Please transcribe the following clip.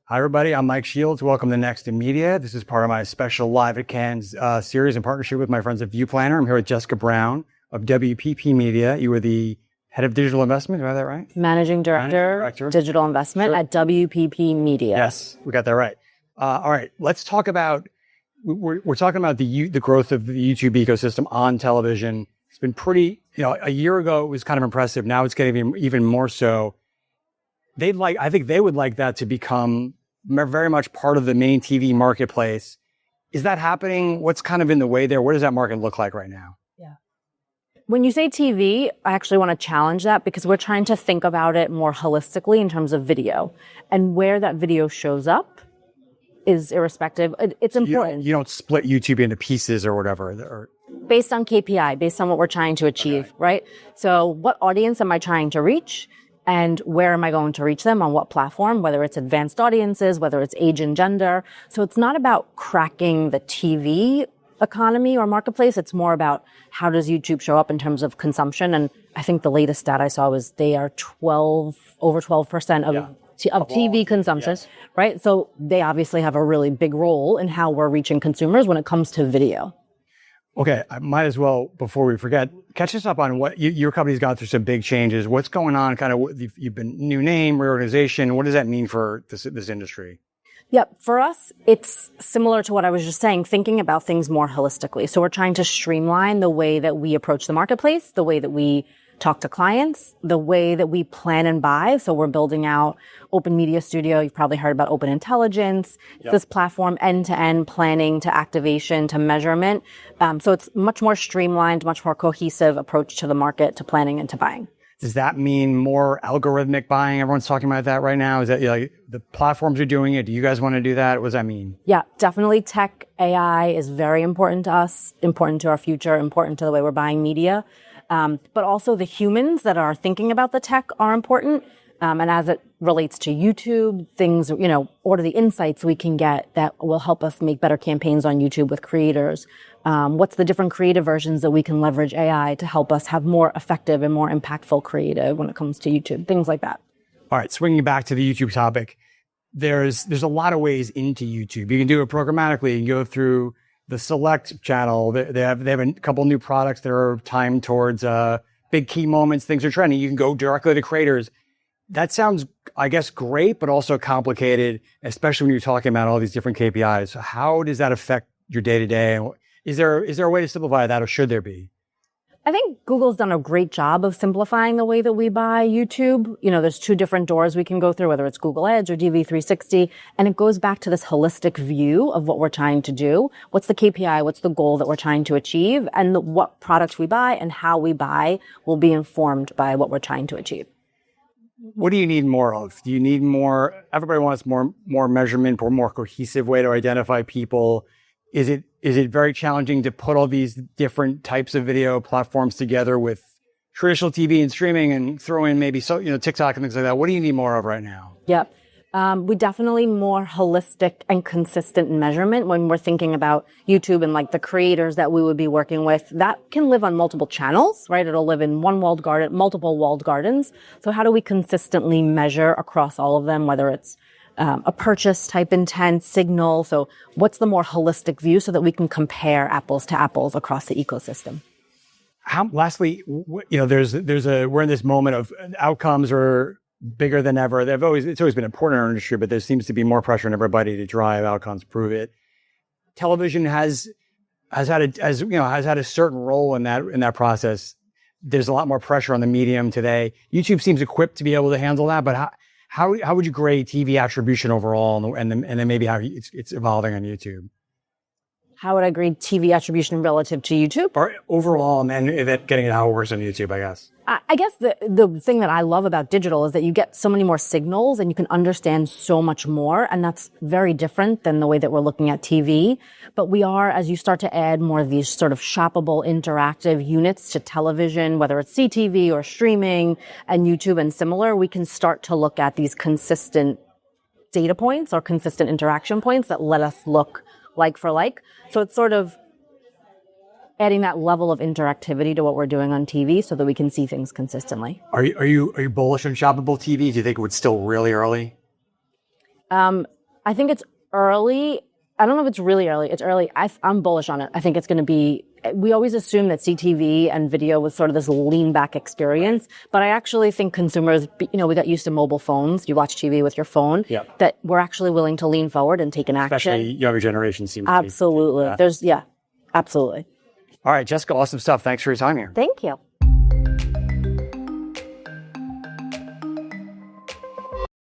Hi, everybody. I'm Mike Shields. Welcome to Next in Media. This is part of my special Live at Cannes series in partnership with my friends at ViewPlanner. I'm here with Jessica Brown of WPP Media. You were the head of digital investment. Do I have that right? Managing Director. Digital Investment at WPP Media. Yes, we got that right. All right, let's talk about, we're talking about the growth of the YouTube ecosystem on television. It's been pretty, a year ago it was kind of impressive. Now it's getting even more so. I think they would like that to become very much part of the main TV marketplace. Is that happening? What's kind of in the way there? What does that market look like right now? Yeah. When you say TV, I actually want to challenge that because we're trying to think about it more holistically in terms of video. And where that video shows up is irrespective. It's important. You don't split YouTube into pieces or whatever. Based on KPI, based on what we're trying to achieve, right? So what audience am I trying to reach? And where am I going to reach them on what platform, whether it's advanced audiences, whether it's age and gender. So it's not about cracking the TV economy or marketplace. It's more about how does YouTube show up in terms of consumption. And I think the latest stat I saw was they are over 12% of TV consumption, right? So they obviously have a really big role in how we're reaching consumers when it comes to video. Okay, I might as well, before we forget, catch us up on what your company's gone through some big changes. What's going on? Kind of, you've been new name, reorganization. What does that mean for this industry? Yep. For us, it's similar to what I was just saying, thinking about things more holistically. So we're trying to streamline the way that we approach the marketplace, the way that we talk to clients, the way that we plan and buy. So we're building out Open Media Studio. You've probably heard about Open Intelligence. Yep. This platform, end-to-end planning to activation to measurement. So it's much more streamlined, much more cohesive approach to the market, to planning and to buying. Does that mean more algorithmic buying? Everyone's talking about that right now. Is that the platforms are doing it? Do you guys want to do that? What does that mean? Yeah, definitely. Tech, AI is very important to us, important to our future, important to the way we're buying media. But also the humans that are thinking about the tech are important. And as it relates to YouTube, things, what are the insights we can get that will help us make better campaigns on YouTube with creators? What's the different creative versions that we can leverage AI to help us have more effective and more impactful creative when it comes to YouTube? Things like that. All right, swinging back to the YouTube topic, there's a lot of ways into YouTube. You can do it programmatically and go through the select channel. They have a couple new products that are timed towards big key moments, things are trending. You can go directly to creators. That sounds, I guess, great, but also complicated, especially when you're talking about all these different KPIs. So how does that affect your day-to-day? Is there a way to simplify that, or should there be? I think Google's done a great job of simplifying the way that we buy YouTube. There's two different doors we can go through, whether it's Google Ads or DV360. And it goes back to this holistic view of what we're trying to do. What's the KPI? What's the goal that we're trying to achieve? And what products we buy and how we buy will be informed by what we're trying to achieve. What do you need more of? Do you need more? Everybody wants more measurement, or more cohesive way to identify people. Is it very challenging to put all these different types of video platforms together with traditional TV and streaming and throw in maybe TikTok and things like that? What do you need more of right now? Yep. We definitely more holistic and consistent measurement when we're thinking about YouTube and the creators that we would be working with. That can live on multiple channels, right? It'll live in one walled garden, multiple walled gardens. So how do we consistently measure across all of them, whether it's a purchase type intent, signal? So what's the more holistic view so that we can compare apples to apples across the ecosystem? Lastly, we're in this moment of outcomes are bigger than ever. It's always been important in our industry, but there seems to be more pressure on everybody to drive outcomes, prove it. Television has had a certain role in that process. There's a lot more pressure on the medium today. YouTube seems equipped to be able to handle that, but how would you grade TV attribution overall, and then maybe how it's evolving on YouTube? How would I grade TV attribution relative to YouTube? Or overall, and then getting it how it works on YouTube, I guess. I guess the thing that I love about digital is that you get so many more signals and you can understand so much more. And that's very different than the way that we're looking at TV. But we are, as you start to add more of these sort of shoppable interactive units to television, whether it's CTV or streaming and YouTube and similar, we can start to look at these consistent data points or consistent interaction points that let us look like for like. So it's sort of adding that level of interactivity to what we're doing on TV so that we can see things consistently. Are you bullish on shoppable TV? Do you think it's still really early? I think it's early. I don't know if it's really early. It's early. I'm bullish on it. I think it's going to be, we always assume that CTV and video was sort of this lean back experience, but I actually think consumers, we got used to mobile phones. You watch TV with your phone, that we're actually willing to lean forward and take an action. Especially younger generation seems absolutely. to be. Absolutely. All right, Jessica, awesome stuff. Thanks for your time here. Thank you.